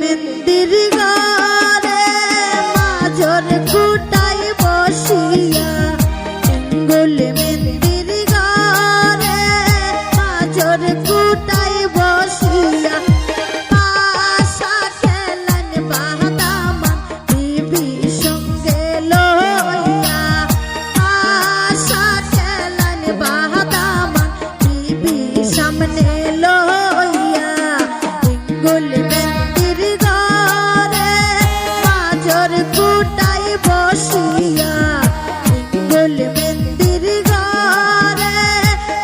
মেন্দির ঘরে মাজর কুটাই বসিয়া ইঙ্গুল মেন্দির ঘরে মাজর কুটাই বসিয়া আশা খেলেন বাদামান বিবি সঙ্গে লইয়া আশা খেলেন বাদামান বিবি সামনে লইয়া ইঙ্গুল মেন্দির ঘরে মাজর কুটাই বসিয়া ইঙ্গুল মেন্দির ঘরে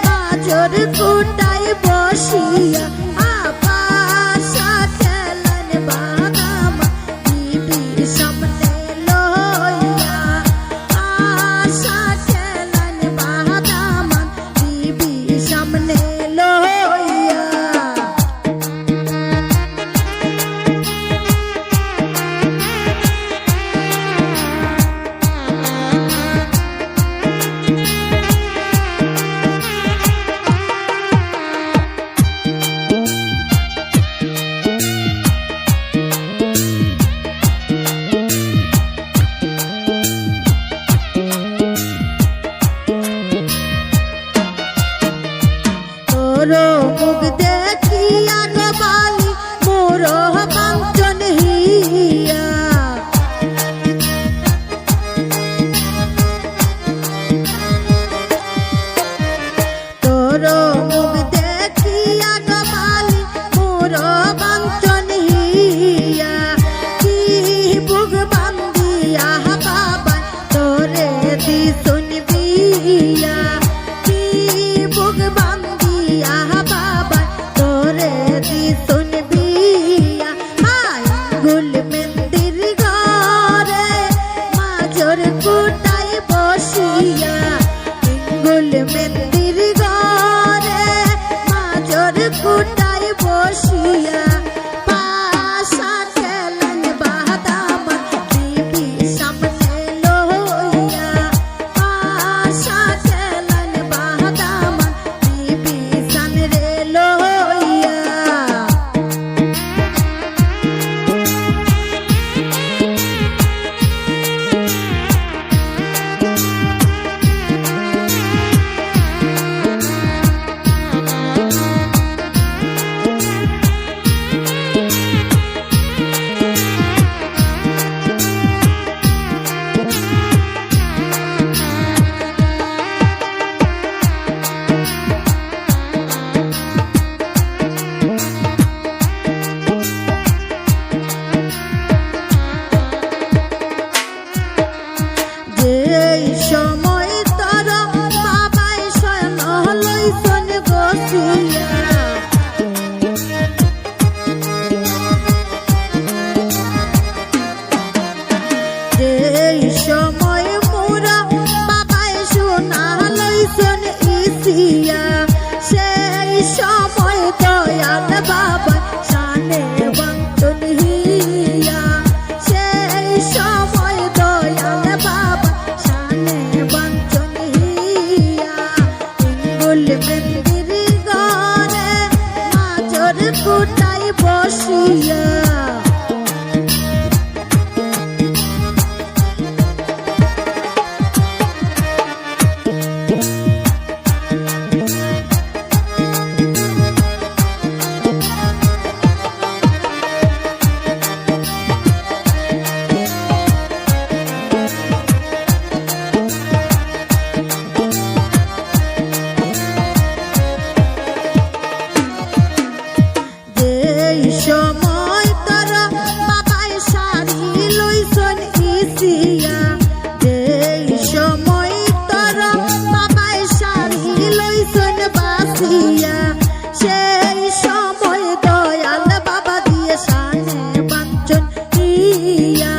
মাজর কুটাই বসিয়া আশা খেলেন বাদামান বিবি সামনে লইয়া আশা খেলেন বাদামান বিবি সামনে লইয়া তোর মুখ দেখিয়া নবালি মোর কাঞ্চন হিয়া তোর মুখ দেখিয়া নবালি মোর কাঞ্চন হিয়া কি বুক বান্দিয়া বাবা তোরে দি শুনবিয়া কি বুক বান্দিয়া বাবা তোরে দি শুনবিয়া ইঙ্গুল মেন্দির ঘরে মাজর কুটাই বসিয়া ইঙ্গুল মেন্দির ঘরে মাজর কুটাই বসিয়া পাশা খেলেন বাদামান বিবি সামনে লইয়া পাশা খেলেন বাদামান বিবি সামনে লইয়া যেই সময় তোর বাবাই শয়ন লইছন বসিয়া যেই সময় মোরা বাবাই সোনা লইছন ইসিয়া সেই সময় দয়াল বাবা শানে বাঞ্চন হিয়া সেই সময় দয়াল বাবা শানে বাঞ্চন হিয়া ইঙ্গুল মেন্দির ঘরে মাজর কুটাই বসিয়া যেই সময় তোর বাবাই শাড়ি লইছন ইসিয়া যেই সময় তোর বাবাই শাড়ি লইছন বাসিয়া সেই সময় দয়াল বাবা দিয়ে শানে বাঞ্চন হিয়া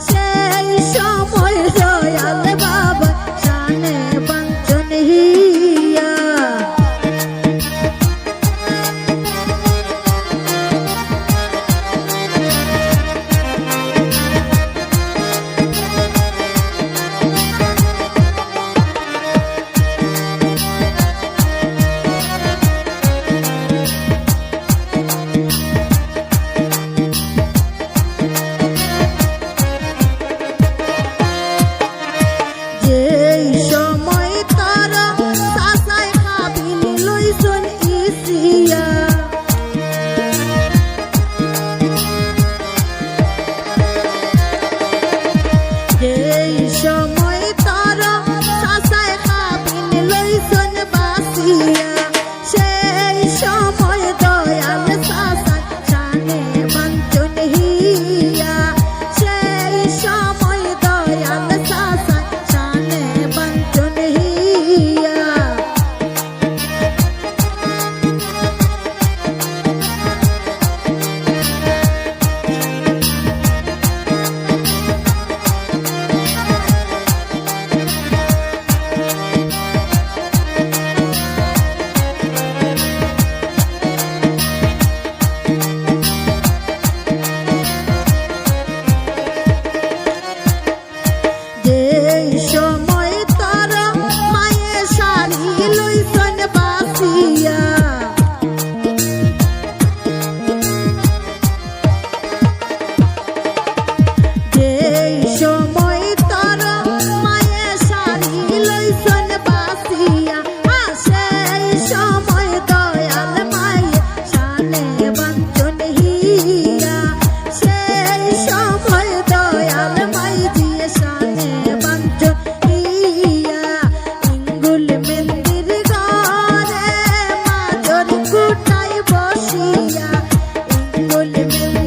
সেই সময় দয়াল বাবা শানে বাঞ্চন হিয়া রে